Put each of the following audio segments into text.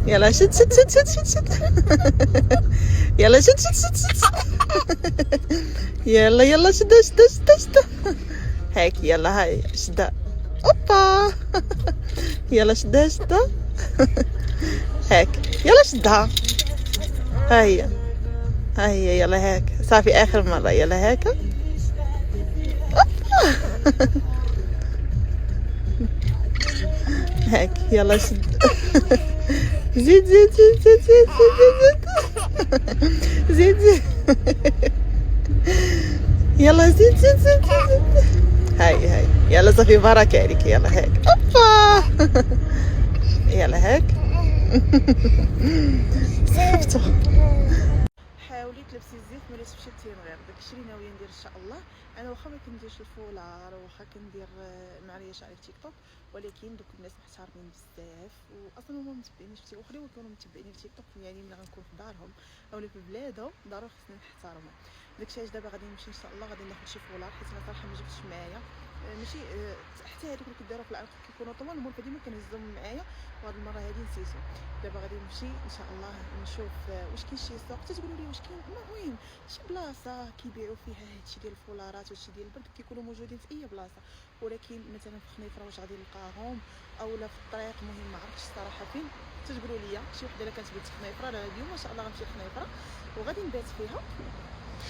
يلا شد شد شد شد شد شد. يلا شد شد شد شد شد. يلا يلا شد شد شد شد. هيك يلا هاي شدها. اوبا. يلا شدها شدها. هيك يلا شدها. ها هي يلا هيك صافي اخر مرة. يلا هيك. هيك يلا شد. زيد زيد زيد زيد زيد زيد زيد زيد. يلا زيد زيد زيد زيد. هاي يلا صافي بركة عليك. يلا هيك اوبا. يلا هيك. صافي حاولي تلبسي الزيت ملي تمشي للتنغير. داكشي اللي ناويه ندير ان شاء الله. انا واخا ما كنديرش الفولار واخا كندير معريش على تيك توك، ولكن دوك الناس محترمين بزاف واصلا هما متبعيني في تيك، وخليو يكونوا متبعيني في تيك توك، يعني ملي غنكون في دارهم اولا في بلادهم ضروري خصني نحترمهم. داكشي علاش دابا غادي نمشي ان شاء الله، غادي ناخذ شي فولار حيت انا صراحه ما جبتش معايا ماشي حتى هذوك اللي كيديروا في العنق كيكونوا طوال المول ديما كنهزهم معايا، وهاد المره هادي نسيتو. دابا غادي نمشي ان شاء الله نشوف واش كاين شي سوق تتقولوا لي واش كاين المهم شي بلاصه كيبيعوا فيها هادشي ديال الفولارات وهادشي ديال البرد، كيكونوا موجودين في اي بلاصه، ولكن مثلا في خنيفره واش غادي نلقاهم اولا في الطريق. المهم ما عرفتش الصراحه فين. تتقولوا لي شي وحده الا كانت بنت خنيفره، لا اليوم ان شاء الله غنمشي لخنيفره وغادي نبات فيها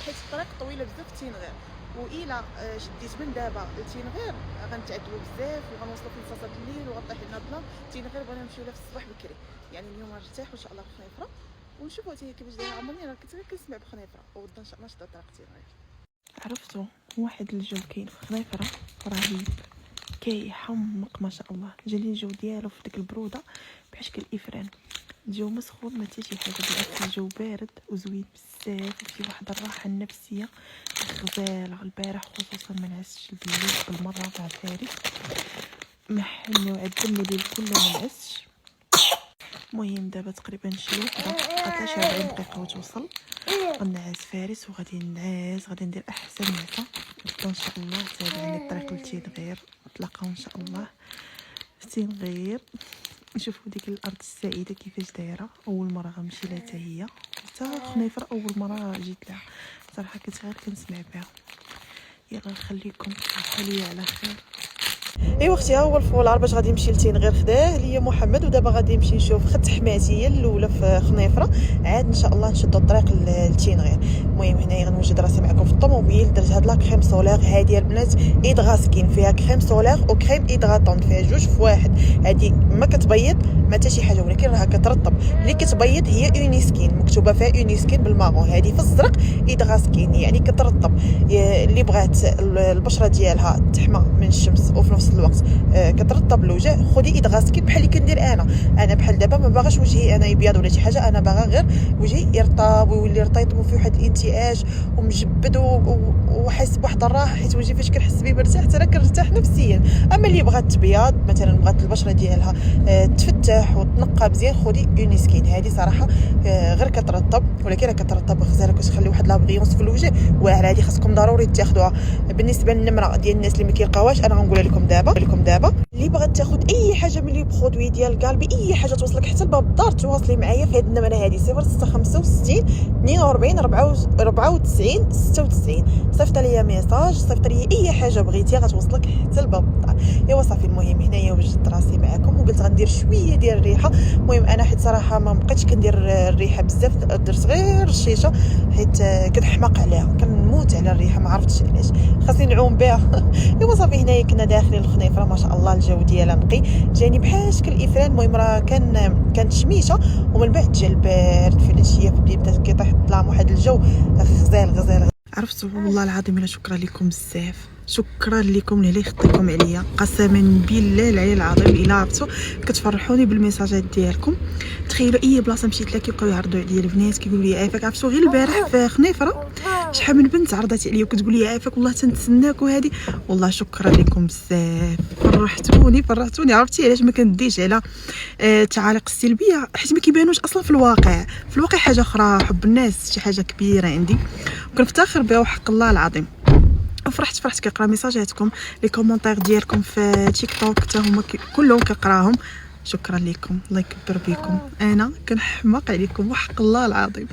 حيت الطريق طويله بزاف في التنغير، والا شديت من دابا للتنغير غنتعذبوا بزاف وغنوصلوا في نصاصه الليل وغطيح لنا الظلام. التنغير بغينا نمشيو لها في الصباح بكري، يعني اليوم غنرتاح وان شاء الله في خنيفره ونشوفوا حتى هي كيفاش دايره. عمرني راه كنت كنسمع بخنيفره وبدا ان شاء الله شد طريق التنغير. عرفتوا واحد الجو كاين في خنيفره رهيب كيحمق ما شاء الله. جالي الجو ديالو في ديك البروده بحال الافران، الجو مسخون ما حتى شي حاجه، بالعكس الجو بارد وزوين بزاف وفي واحد الراحه النفسيه غزاله. البارح خصوصا ما نعستش بالليل بالمره مع فارس، ما حلو عدمني الليل كله ما نعستش. المهم دابا تقريبا شي وحده بقات 40 دقيقه وتوصل. غنعس فارس وغادي نعس، غادي ندير احسن نعسه وبدا ان شاء الله تابعني الطريق للتنغير. نتلاقاو ان شاء الله في التنغير نشوفوا ديك الارض السائده كيفاش دايره. اول مره غنمشي لها حتى هي، حتى خنيفره اول مره جيت لها صراحه كنت غير كنسمع بها. يلا نخليكم تحالي على خير. ايوا اختي ها هو الفولار باش غادي نمشي للتنغير خداه ليا محمد، ودابا غادي نمشي نشوف خت حماتي هي الاولى في خنيفره، عاد ان شاء الله نشدوا الطريق للتنغير. المهم هنايا غنوجد راسي معكم في الطوموبيل. درت هاد لا كريم سولير هادي البنات ايدغاسكين، فيها كريم سولير وكريم ايدغاطون، فيها جوج في واحد. هادي ما كتبيض ما حتى شي حاجه، ولكن راها كترطب. اللي كتبيض هي اونيسكين، مكتوبه فيها اونيسكين بالمارون، هادي في الزرق ايدغاسكين يعني كترطب. اللي بغات البشره ديالها تحمى من الشمس وفي نفس الوقت كترطب الوجه خدي ايدغاسكين بحال اللي كندير انا بحال دابا ما باغاش وجهي انا يبيض ولا شي حاجه، انا باغا غير وجهي يرطب ويولي رطيط وفيه واحد الانتعاش ومجبد وحاسس بواحد الراحه، حيت وجهي فاش كنحس بيه مرتاح حتى انا كنرتاح نفسيا. اما اللي بغات تبيض مثلا بغات البشره ديالها تفتح وتنقى مزيان خدي اونيسكين. هذه صراحه غير كترطب، ولكن كترطب غزاله كتخلي واحد لابغيونس في الوجه واعره. هذه خاصكم ضروري تاخذوها. بالنسبه للنمره ديال الناس اللي ما كيلقاوهاش انا غنقولها لكم دابا اللي بغات تاخذ اي حاجه من لي برودوي ديال قلبي، اي حاجه توصلك حتى لباب الدار، تواصلي معايا في هذه النمره هذه 0665 42 94 96. صيفط ليا ميساج، صيفط ليا اي حاجه بغيتي غتوصلك حتى لباب الدار. ايوا صافي. المهم هنايا وجدت راسي معكم وقلت غندير شويه ديال الريحه. المهم انا حيت صراحه ما بقيتش كندير الريحه بزاف، درت غير الشيشه حيت كنحماق عليها، كنموت على الريحه ما عرفتش علاش، خاصني نعوم بها. ايوا صافي. هنايا كنا داخلين الخنيفره ما شاء الله الجو ديالها نقي، جاني بحال شكل الافران. المهم راه كانت شميشه ومن بعد جا البارد في العشيه بدات كيطيح الظلام، واحد الجو غزال. عرفتوا والله العظيم الا شكرا لكم بزاف، شكرا لكم اللي خطيكم عليا، قسما بالله العلي العظيم الا عرفتوا كتفرحوني بالميساجات ديالكم. تخيلوا اي بلاصه مشيت لها كيبقاو يعرضوا عليا البنات كيقولوا لي عافاك. عرفتوا غير البارح في خنيفره شحال من بنت عرضت عليا وكتقول لي عافاك والله تنتسناك وهذه. والله شكرا لكم بزاف، فرحتوني. عرفتي علاش ما كنديش على التعاليق السلبيه؟ حيت ما كيبانوش اصلا في الواقع حاجه اخرى. حب الناس شي حاجه كبيره عندي وكنفتخر بها وحق الله العظيم. فرحت كنقرا ميساجاتكم، لي كومونتير ديالكم في تيك توك حتى هما كلهم كنقراهم. شكرا لكم، الله يكبر بكم. انا كنحماق عليكم وحق الله العظيم.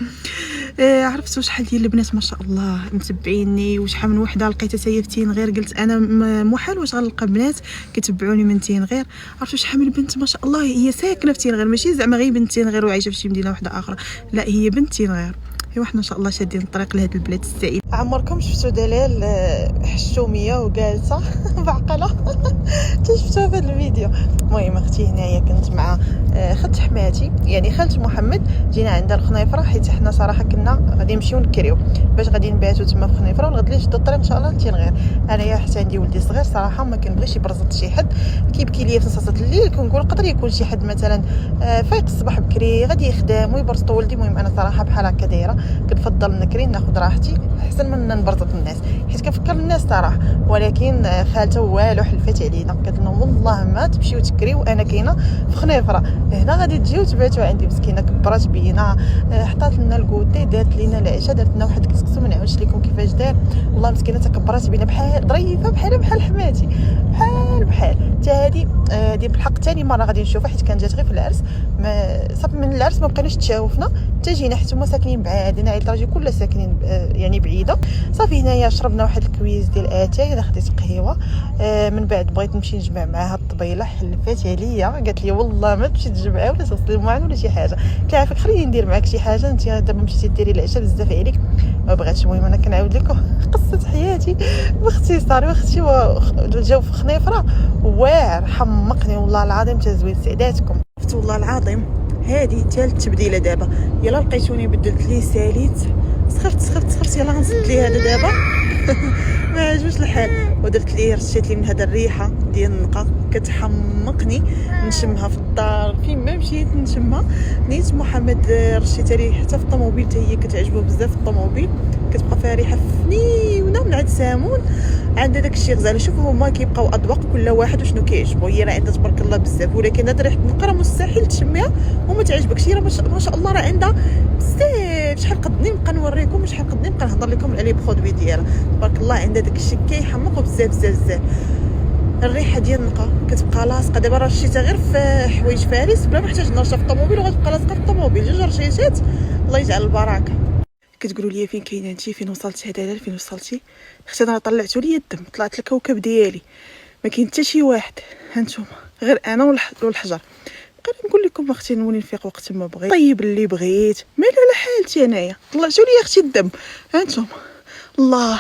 عرفتوا شحال ديال البنات ما شاء الله متبعيني، وشحال من وحده لقيتها هي في تينغير، قلت انا محال واش غنلقى بنات كيتبعوني من تينغير. عرفتوا شحال من بنت ما شاء الله هي ساكنه في تينغير، ماشي زعما غير بنت تينغير وعايشه في شي مدينه واحده اخرى، لا هي بنت تينغير. ايوا حنا ان شاء الله شادين الطريق لهاد البلاد السعيد. عمركم شفتوا دلال حشوميه وجالسه بعقله؟ شفتوها في هذا الفيديو. المهم اختي هنايا كنت مع خالت حماتي، يعني خالت محمد، جينا عندها الخنيفره حيت حنا صراحه كنا غادي نمشيو نكريو باش غادي نباتو تما في خنيفره، والغد لي شدو الطريق ان شاء الله لتينغير. انايا حتى عندي ولدي صغير صراحه ما كنبغيش يبرزط شي حد، كيبكي ليا في نص الليل، كنقول قدر يكون شي حد مثلا فايق الصباح بكري غادي يخدم ويبرزطو ولدي. المهم انا صراحه بحال هكا دايره، كنفضل نكري ناخذ راحتي احسن من نبرزط الناس، حيت كنفكر الناس صراحه. ولكن خالته والو حلفات علينا، قالت لهم والله ما تمشيو تكريو، انا كاينه في خنيفره هنا غادي تجيو تباتوا عندي. مسكينه كبرات بينا، حطات لنا الكوتي، دارت لينا العشاء، دارت لنا واحد الكسكسو ما نعاودش لكم كيفاش دار. والله مسكينه تكبرات بينا بحال ظريفه، بحال حماتي، بحال حتى هذه بالحق ثاني مره غادي نشوفها، حيت كانت جات غير في العرس. صافي من العرس ما بقيناش تشاوفنا حتى جينا، حيت هما ساكنين بعاد، انا عائله راجل كلها ساكنين يعني بعيده. صافي هنايا شربنا واحد الكويز ديال اتاي، انا خديت قهوه. من بعد بغيت نمشي نجمع معاها الطبيله، حلفات عليا قالت لي والله ما تمشي تجمعها ولا تغسلي معنا ولا شي حاجه. قلت لها عافاك خليني ندير معاك شي حاجه، انت دابا مشيتي ديري العشاء بزاف عليك. ما بغاتش. المهم انا كنعاود لكم قصه حياتي باختصار. واختي جاو في خنيفره واعر حمقني والله العظيم، تزوين سعداتكم. شفت والله العظيم هذه ثالث تبديله دابا. يلا لقيتوني بدلت لي ساليت، سخرت يلا غنزيد لي هذا دابا ما عجبش الحال. ودرت لي رشيت لي من هذا الريحه ديال النقا كتحمقني نشمها في الدار، فين ما مشيت نشمها. نيت محمد رشيتها لي حتى في الطوموبيل، حتى هي كتعجبو بزاف في الطوموبيل، كتبقى فيها ريحه فنيونه من عند سامون، عند داك الشيء غزال. شوفوا هما كيبقاو اذواق كل واحد وشنو كيعجبو، هي راه عندها تبارك الله بزاف، ولكن هاد ريحه النقا راه مستحيل تشميها وما تعجبكش. هي راه ما شاء الله راه عندها بزاف. شحال قدني نبقى نوريكم، شحال قدني نبقى نهضر لكم على لي برودوي ديالها، تبارك الله عندها داك الشيء كيحمقوا بزاف. الريحه ديال النقا كتبقى لاصقه. دابا راه شريتها غير في حوايج فارس بلا ما احتاج نرشها في الطوموبيل، وغتبقى لاصقه في الطوموبيل. جوج رشيشات الله يجعل البركه. كتقولوا لي فين كاينه انت، فين وصلتي هذا، فين وصلتي؟ اختي انا طلعتوا لي الدم، طلعت الكوكب ديالي، ما كاين حتى شي واحد، هانتوما غير انا والحجر. بقيت نقول لكم اختي نولي نفيق وقت ما بغيت، طيب اللي بغيت، مالا على حالتي انايا. طلعتوا لي اختي الدم، هانتوما الله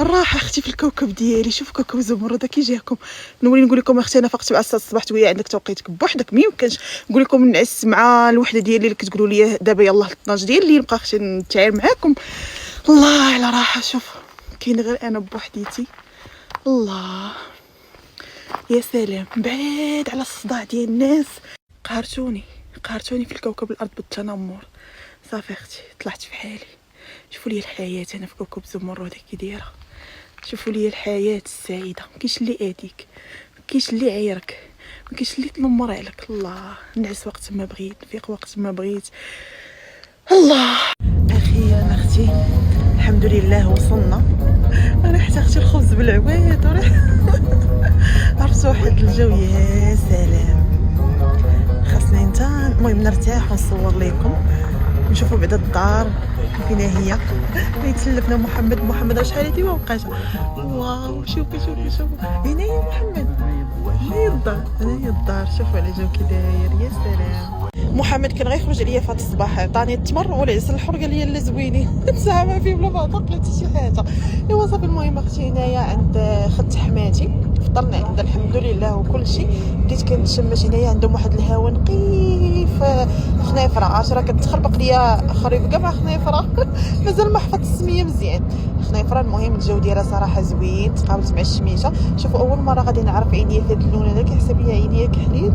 الراحه اختي في الكوكب ديالي. شوف كوكب زمرد كي جاكم. نولي نقول لكم اختي انا فقت مع 6 الصباح، وهي عندك توقيتك بوحدك، ما يمكنش نقول لكم نعس مع الوحده ديالي اللي كتقولوا لي دابا يلاه 12 ديال الليل نبقى اختي نتعاير معاكم. الله على راحه. شوف كاين غير انا بوحديتي. الله يا سلام، بعيد على الصداع ديال الناس. قهرتوني في الكوكب الارض بالتنمر. صافي اختي طلعت في حالي. شوفوا لي الحياه انا في كوكب زمرد كي دايره، شوفوا لي الحياه السعيده، مكاينش اللي اذيك، مكاينش اللي عيرك، مكاينش اللي تنمر عليك. الله نعس وقت ما بغيت، نفيق وقت ما بغيت. الله اخيرا اختي الحمد لله وصلنا. ريحت اختي الخبز بالعواد عرفت واحد الجو يا سلام. خاصنا انت المهم نرتاح ونصور لكم نشوفوا بعدا الدار فين هي. يتسلفنا محمد راه شحال هادي ما بقاش. واو شوفوا هنا يا محمد، هنا هي الدار. شوفوا على جو كي داير يا سلام. محمد كان غيخرج عليا فهاد الصباح، عطاني التمر والعسل الحر، قال لي لا زوينين نساها ما فيه بلا ما عطاك حتى شي حاجه. ايوا صافي. المهم اختي هنايا عند خدت حماتي، فطرنا عندها الحمد لله وكل شيء. بديت كنتشمش هنايا عندهم واحد الهواء نقيف. خنيفره 10 كتخربق ليا خريف كاع مع خنيفره مازال ما حفظت السميه مزيان. خنيفره المهم الجو ديالها صراحه زوين، تقابلت مع الشميشه. شوفوا اول مره غادي نعرف عينيا في هذا اللون هذا، كيحسب ليا عينيا كحليل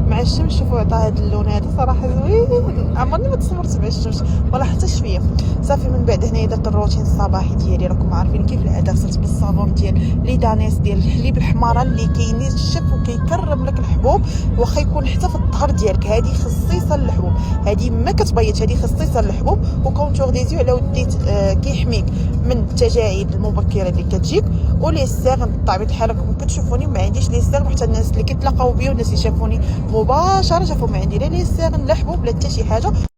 مع مع الشمس. شوفوا عطى هذا اللون هذا صراحه زوين، عمرني ما تصورت مع الشمس ولا حتى شويه. صافي من بعد هنايا درت الروتين الصباحي ديالي، راكم عارفين كيف العاده. غسلت بالصابون ديال لي دانيس ديال الحليب الحمراء اللي كينشف وكيكرم لك الحبوب، واخا يكون حتى في الظهر ديالك. هذه خصيصه للحبوب، هذه ما كتبيض، هذه خصيصه للحبوب. وكونتور ديزيو على وديت كيحميك من التجاعيد المبكره اللي كتجيك. ولي سيغ بطبيعه الحال راكم كتشوفوني ما عنديش لي سيغ، حتى الناس اللي كيتلاقاو بيا والناس اللي شافوني مباشره شافوا ما عندي لا لي سيغ لا حبوب لا حتى شي حاجه.